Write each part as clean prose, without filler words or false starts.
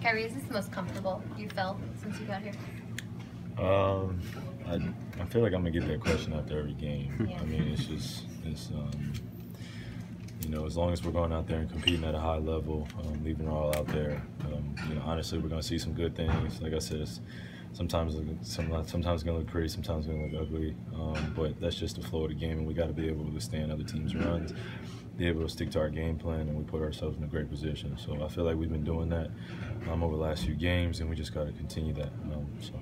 KYRIE, is this the most comfortable you felt since you got here? I feel like I'm gonna get that question after every game. Yeah. I mean, it's you know, as long as we're going out there and competing at a high level, leaving it all out there, you know, honestly, we're gonna see some good things. Like I said, it's sometimes it's gonna look pretty, sometimes it's gonna look ugly, but that's just the flow of the game, and we got to be able to withstand other teams' runs, be able to stick to our game plan, and we put ourselves in a great position. So I feel like we've been doing that over the last few games, and we just got to continue that. So.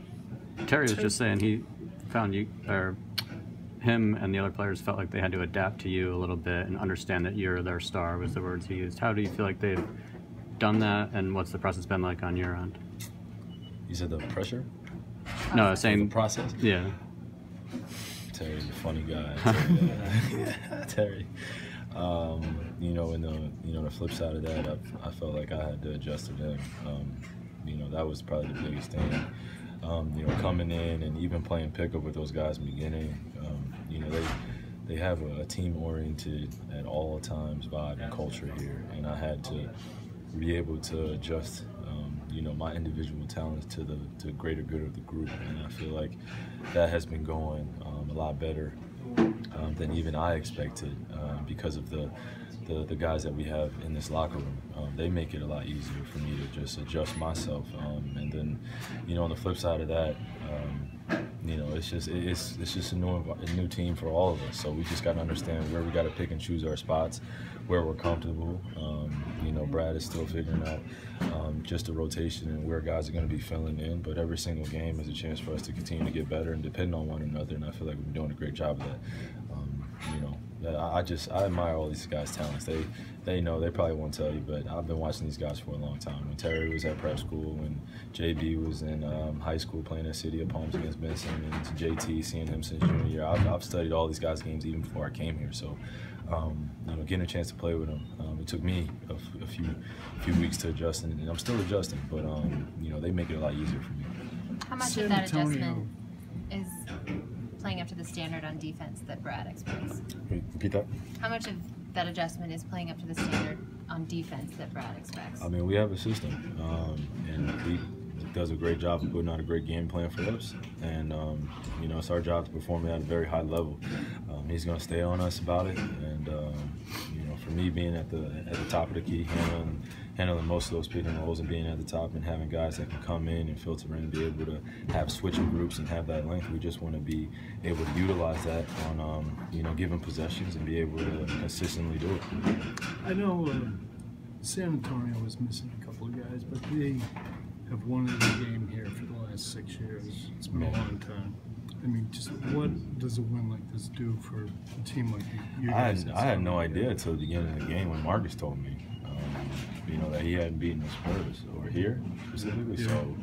Terry was just saying he found you, or him and the other players felt like they had to adapt to you a little bit and understand that you're their star, was the words he used. How do you feel like they've done that, and what's the process been like on your end? You said the pressure? No, I was saying the process? Yeah. Terry's a funny guy. Terry. You know, the flip side of that, I felt like I had to adjust to them. You know, that was probably the biggest thing. You know, coming in and even playing pickup with those guys in the beginning, you know, they have a team-oriented at all times vibe and culture here, and I had to be able to adjust, you know, my individual talents to the greater good of the group, and I feel like that has been going a lot better than even I expected because of the guys that we have in this locker room. They make it a lot easier for me to just adjust myself, and then, you know, on the flip side of that, you know, it's just a new team for all of us. So we just got to understand where we got to pick and choose our spots, where we're comfortable. You know, Brad is still figuring out just the rotation and where guys are going to be filling in. But every single game is a chance for us to continue to get better and depend on one another. And I feel like we're doing a great job of that. You know, I admire all these guys' talents. They know, they probably won't tell you, but I've been watching these guys for a long time. When Terry was at prep school, when JB was in high school playing at City of Palms against Ben Simmons, JT, seeing him since junior year. I've studied all these guys' games even before I came here. So, you know, getting a chance to play with them, it took me a few weeks to adjust, and I'm still adjusting. But you know, they make it a lot easier for me. How much of that adjustment is playing up to the standard on defense that Brad expects? Repeat that? How much of that adjustment is playing up to the standard on defense that Brad expects? I mean, we have a system, and he does a great job of putting out a great game plan for us. And you know, it's our job to perform at a very high level. He's going to stay on us about it, and you know, for me being at the top of the key, handling most of those pick and rolls and being at the top and having guys that can come in and filter in and be able to have switching groups and have that length, we just want to be able to utilize that on you know, given possessions and be able to consistently do it. I know San Antonio was missing a couple of guys, but they have won every game here for the last 6 years. It's been a long time. I mean, just what does a win like this do for a team like you guys? I had no idea until the beginning of the game when Marcus told me, you know, that he hadn't beaten the Spurs over here specifically. Yeah. So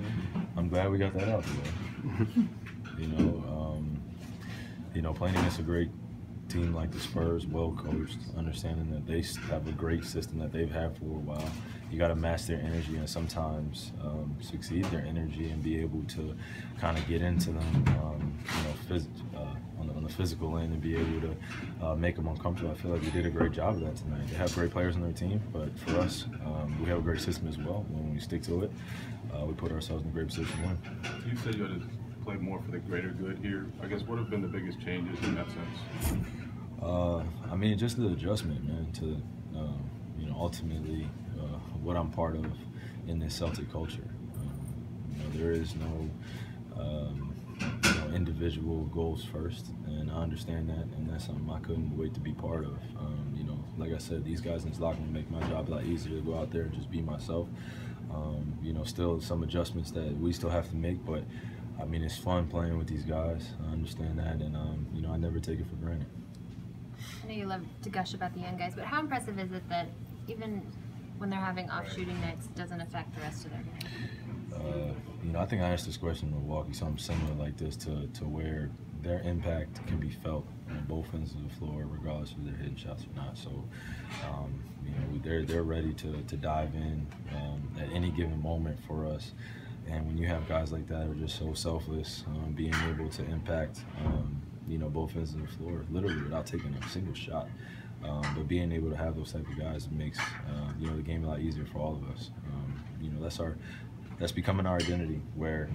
I'm glad we got that out there. You know, playing against a great team like the Spurs, well coached, understanding that they have a great system that they've had for a while. You got to match their energy and sometimes succeed their energy and be able to kind of get into them, you know, on the physical end and be able to make them uncomfortable. I feel like we did a great job of that tonight. They have great players on their team, but for us, we have a great system as well. When we stick to it, we put ourselves in a great position to win. You said you had to play more for the greater good here. I guess what have been the biggest changes in that sense? I mean, just the adjustment, man, to you know, ultimately what I'm part of in this Celtic culture. You know, there is no you know, individual goals first, and I understand that, and that's something I couldn't wait to be part of. You know, like I said, these guys in this locker room make my job a lot easier to go out there and just be myself. You know, still some adjustments that we still have to make, but I mean, it's fun playing with these guys. I understand that, and you know, I never take it for granted. I know you love to gush about the young guys, but how impressive is it that even when they're having off shooting nights, it doesn't affect the rest of their game? You know, I think I asked this question in Milwaukee, something similar like this, to where their impact can be felt on both ends of the floor, regardless if they're hitting shots or not. So, you know, they're ready to dive in at any given moment for us. And when you have guys like that who are just so selfless, being able to impact, you know, both ends of the floor, literally without taking a single shot. But being able to have those type of guys makes, you know, the game a lot easier for all of us. you know, that's becoming our identity. Where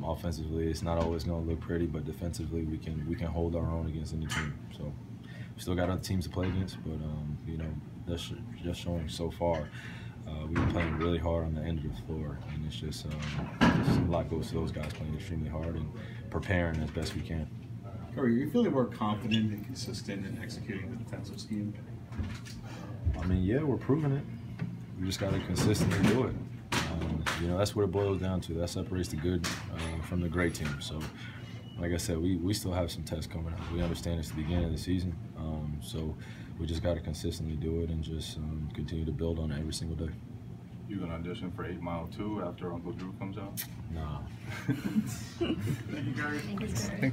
offensively, it's not always going to look pretty, but defensively, we can hold our own against any team. So we still got other teams to play against, but you know, that's just showing so far. We've been playing really hard on the end of the floor, and it's just a lot goes to those guys playing extremely hard and preparing as best we can. KYRIE, you feel like we're confident and consistent in executing the defensive scheme? I mean, yeah, we're proving it. We just got to consistently do it. You know, that's what it boils down to. That separates the good from the great team. So, like I said, we still have some tests coming up. We understand it's the beginning of the season, so we just got to consistently do it and just continue to build on it every single day. You gonna audition for 8 Mile 2 after Uncle Drew comes out? Nah. Thank you, KYRIE. Thank you, sir.